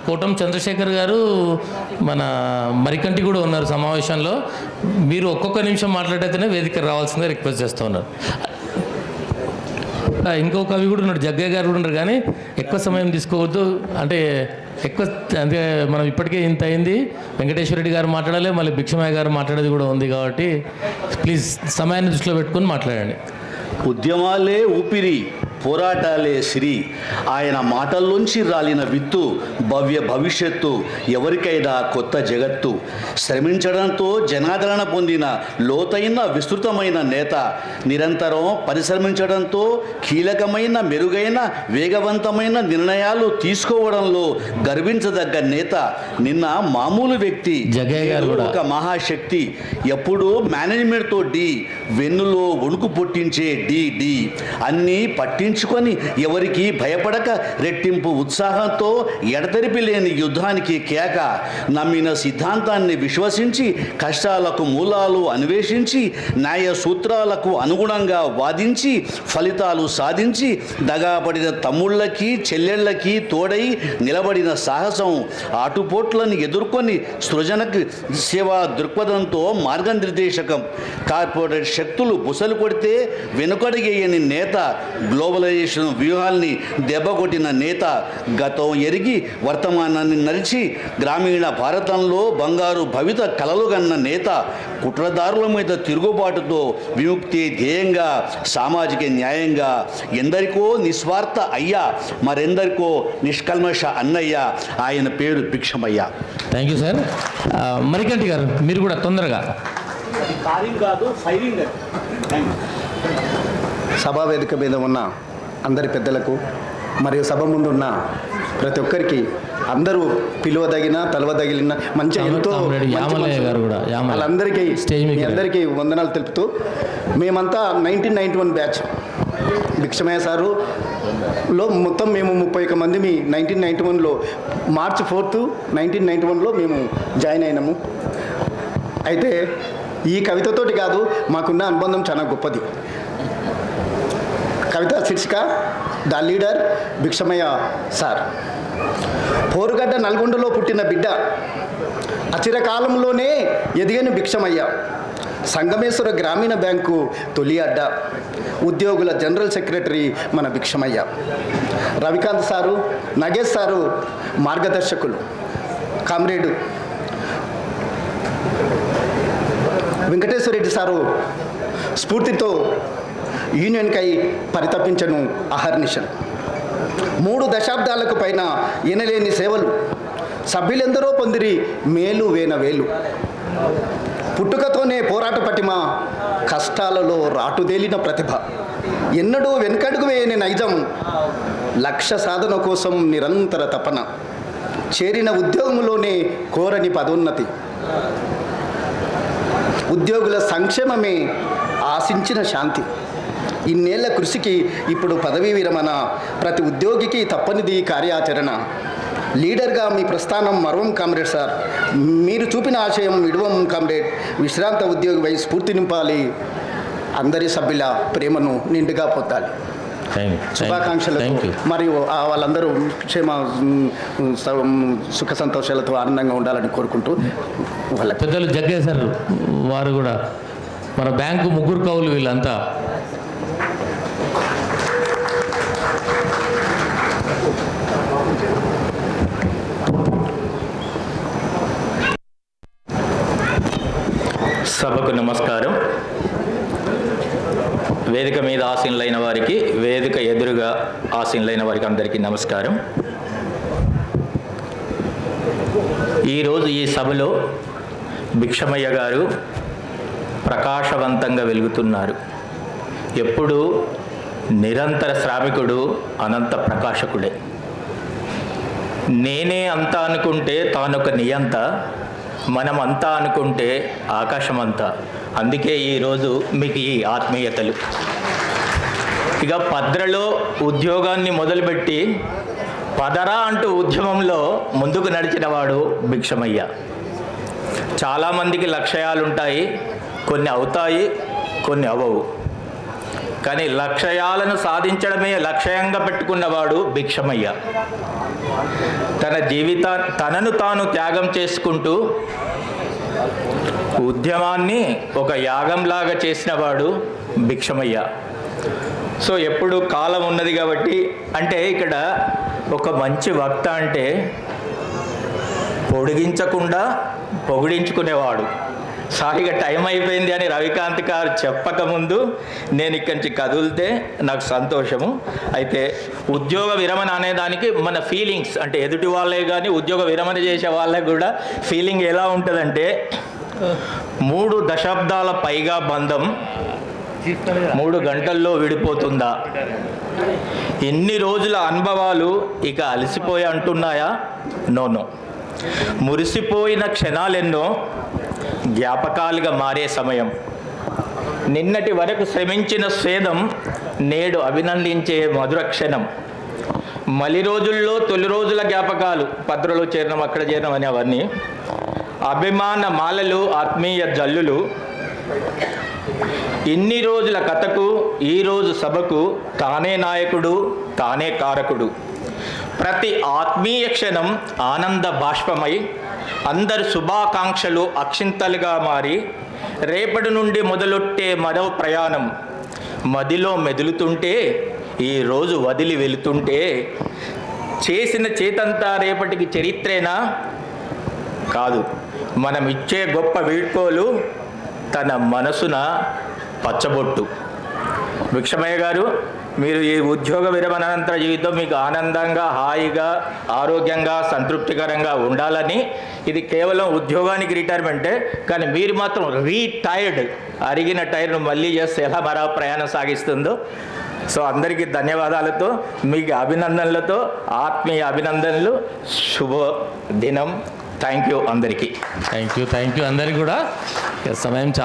కోటం చంద్రశేఖర్ గారు మన మరికంటి కూడా ఉన్నారు సమావేశంలో. మీరు ఒక్కొక్క నిమిషం మాట్లాడైతేనే వేదిక రావాల్సిందే రిక్వెస్ట్ చేస్తూ ఉన్నారు. ఇంకో కవి కూడా ఉన్నాడు, జగ్గయ్య గారు కూడా ఉన్నారు, కానీ ఎక్కువ సమయం తీసుకోవద్దు. అంటే మనం ఇప్పటికే ఇంత అయింది. వెంకటేశ్వర రెడ్డి గారు మాట్లాడాలి, మళ్ళీ భిక్షమయ్య గారు మాట్లాడేది కూడా ఉంది కాబట్టి ప్లీజ్ సమయాన్ని దృష్టిలో పెట్టుకొని మాట్లాడండి. ఉద్యమాలే ఊపిరి, పోరాటాలే సిరి. ఆయన మాటల్లోంచి రాలిన విత్తు భవ్య భవిష్యత్తు, ఎవరికైనా కొత్త జగత్తు. శ్రమించడంతో జనాదరణ పొందిన లోతైన విస్తృతమైన నేత, నిరంతరం పరిశ్రమించడంతో కీలకమైన మెరుగైన వేగవంతమైన నిర్ణయాలు తీసుకోవడంలో గర్వించదగ్గ నేత. నిన్న మామూలు వ్యక్తి, ఒక మహాశక్తి. ఎప్పుడూ మేనేజ్మెంట్తో డి, వెన్నులో వణుకు పుట్టించే డి అన్నీ పట్టించుకొని ఎవరికి భయపడక రెట్టింపు ఉత్సాహంతో ఎడతెరిపి లేని యుద్ధానికి కేక. నమ్మిన సిద్ధాంతాన్ని విశ్వసించి కష్టాలకు మూలాలు అన్వేషించి న్యాయ సూత్రాలకు అనుగుణంగా వాదించి ఫలితాలు సాధించి దగాపడిన తమ్ముళ్ళకి చెల్లెళ్ళకి తోడై నిలబడిన సాహసం, ఆటుపోట్లను ఎదుర్కొని సృజనకు సేవా దృక్పథంతో మార్గనిర్దేశకం. కార్పొరేట్ శక్తులు బుసలు కొడితే వెనుకడిగేయని నేత, గ్లోబలైజేషన్ వ్యూహాల్ని దెబ్బకొట్టిన నేత, గతం ఎరిగి వర్తమానాన్ని నడిచి గ్రామీణ భారతంలో బంగారు భవిత కలలుగన్న నేత, కుట్రదారుల మీద తిరుగుబాటుతో విముక్తి ధ్యేయంగా సామాజిక న్యాయంగా ఎందరికో నిస్వార్థ అయ్యా, మరెందరికో నిష్కల్మష అన్నయ్య. ఆయన పేరు Bhikshamaiah. Thank you sir. Marikanti గారు మీరు కూడా తొందరగా. సభా వేదిక మీద ఉన్న అందరి పెద్దలకు మరియు సభ ముందు ఉన్న ప్రతి ఒక్కరికి, అందరూ పిలువదగిన తలవదగిన మంచి ఎంతో వాళ్ళందరికీ అందరికీ వందనాలు తెలుపుతూ, మేమంతా 1991 బ్యాచ్. భిక్షమయ్య సారులో మొత్తం మేము 31 మంది 1991లో మార్చి 4, 1991లో మేము జాయిన్ అయినాము. అయితే ఈ కవితతోటి కాదు, మాకున్న అనుబంధం చాలా గొప్పది. కవిత శీర్షిక ద లీడర్ భిక్షమయ్య సార్. పోరుగడ్డ నల్గొండలో పుట్టిన బిడ్డ, అచిరకాలంలోనే ఎదిగిన భిక్షమయ్య. సంగమేశ్వర గ్రామీణ బ్యాంకు తొలి అడ్డ, ఉద్యోగుల జనరల్ సెక్రటరీ మన భిక్షమయ్య. రవికాంత్ సారు, నగేష్ సారు మార్గదర్శకులు. కామ్రేడు వెంకటేశ్వర రెడ్డి సారు స్ఫూర్తితో యూనియన్కై పరితపించను అహర్నిశలు. 3 దశాబ్దాలకు పైన ఎనలేని సేవలు, సభ్యులెందరో పొందిరి మేలు వేలు. పుట్టుకతోనే పోరాట పటిమ, కష్టాలలో రాటుదేలిన ప్రతిభ. ఎన్నడూ వెనుకడుగు వేయని నైజం, లక్ష్య సాధన కోసం నిరంతర తపన. చేరిన ఉద్యోగంలోనే కోరని పదోన్నతి, ఉద్యోగుల సంక్షేమమే ఆశించిన శాంతి. ఇన్నేళ్ల కృషికి ఇప్పుడు పదవీ విరమణ, ప్రతి ఉద్యోగికి తప్పనిది కార్యాచరణ. లీడర్గా మీ ప్రస్థానం మర్వం కామ్రేడ్ సార్. మీరు చూపిన ఆశయం విడువం కామ్రేడ్. విశ్రాంత ఉద్యోగి వై స్ఫూర్తి నింపాలి, అందరి సభ్యుల ప్రేమను నిండుగా పొందాలి. శుభాకాంక్షలు. మరియు వాళ్ళందరూ క్షేమ సుఖ సంతోషాలతో ఆనందంగా ఉండాలని కోరుకుంటూ వాళ్ళ పెద్దలు జగ్గయ్య సార్ వారు కూడా, మన బ్యాంకు ముగ్గురు కవులు వీళ్ళంతా. సభకు నమస్కారం. వేదిక మీద ఆసీనులైన వారికి, వేదిక ఎదురుగా ఆసీనులైన వారికి అందరికీ నమస్కారం. ఈరోజు ఈ సభలో భిక్షమయ్య గారు ప్రకాశవంతంగా వెలుగుతున్నారు. ఎప్పుడూ నిరంతర శ్రామికుడు, అనంత ప్రకాశకుడే. నేనే అంతా అనుకుంటే తానొక నియంత, మనం అంతా అనుకుంటే ఆకాశమంతా. అందుకే ఈరోజు మీకు ఈ ఆత్మీయతలు. ఇక పద్రలో ఉద్యోగాన్ని మొదలుపెట్టి పదరా అంటూ ఉద్యమంలో ముందుకు నడిచిన వాడు భిక్షమయ్య. చాలామందికి లక్ష్యాలుంటాయి, కొన్ని అవుతాయి, కొన్ని అవ్వవు. కానీ లక్ష్యాలను సాధించడమే లక్ష్యంగా పెట్టుకున్నవాడు భిక్షమయ్య. తనను తాను త్యాగం చేసుకుంటూ ఉద్యమాన్ని ఒక యాగంలాగా చేసినవాడు భిక్షమయ్య. సో ఎప్పుడు కాలం ఉన్నది కాబట్టి, అంటే ఇక్కడ ఒక మంచి వక్త అంటే పొడిగించకుండా పొగిడించుకునేవాడు. సారిగా టైం అయిపోయింది అని రవికాంత్ గారు చెప్పకముందు నేను ఇక్కడి నుంచి కదిలితే నాకు సంతోషము. అయితే ఉద్యోగ విరమణ అనేదానికి మన ఫీలింగ్స్, అంటే ఎదుటి వాళ్ళే కానీ ఉద్యోగ విరమణ చేసే వాళ్ళకి కూడా ఫీలింగ్ ఎలా ఉంటుందంటే, 3 దశాబ్దాల పైగా బంధం 3 గంటల్లో విడిపోతుందా? ఎన్ని రోజుల అనుభవాలు ఇక అలసిపోయి అంటున్నాయా? నోనో. మురిసిపోయిన క్షణాలెన్నో జ్ఞాపకాలుగా మారే సమయం. నిన్నటి వరకు శ్రమించిన స్వేదం నేడు అభినందించే మధుర క్షణం. మలి రోజుల్లో తొలి రోజుల జ్ఞాపకాలు, పత్రలో చేరడం అక్కడ చేరడం అని అవన్నీ అభిమాన మాలలు, ఆత్మీయ జల్లులు. ఇన్ని రోజుల కథకు ఈరోజు సభకు తానే నాయకుడు, తానే కారకుడు. ప్రతి ఆత్మీయ క్షణం ఆనంద బాష్పమై అందరి శుభాకాంక్షలు అక్షింతలుగా మారి రేపటి నుండి మొదలొట్టే మరో ప్రయాణం మదిలో మెదులుతుంటే, ఈరోజు వదిలి వెళుతుంటే చేసిన చేతంతా రేపటికి చరిత్రేనా? కాదు, మనం ఇచ్చే గొప్ప వీడ్కోలు తన మనసున పచ్చబొట్టు. భిక్షమయ్య గారు, మీరు ఈ ఉద్యోగ విరమణానంతర జీవితం మీకు ఆనందంగా, హాయిగా, ఆరోగ్యంగా, సంతృప్తికరంగా ఉండాలని. ఇది కేవలం ఉద్యోగానికి రిటైర్మెంటే, కానీ మీరు మాత్రం రీటైర్డ్, అరిగిన టైర్ను మళ్ళీ చేస్తే ఎలా మరో ప్రయాణం సాగిస్తుందో. సో అందరికీ ధన్యవాదాలతో, మీకు అభినందనలతో, ఆత్మీయ అభినందనలు. శుభ దినం. థ్యాంక్ యూ అందరికీ. థ్యాంక్ యూ అందరికీ కూడా. సమయం చాలా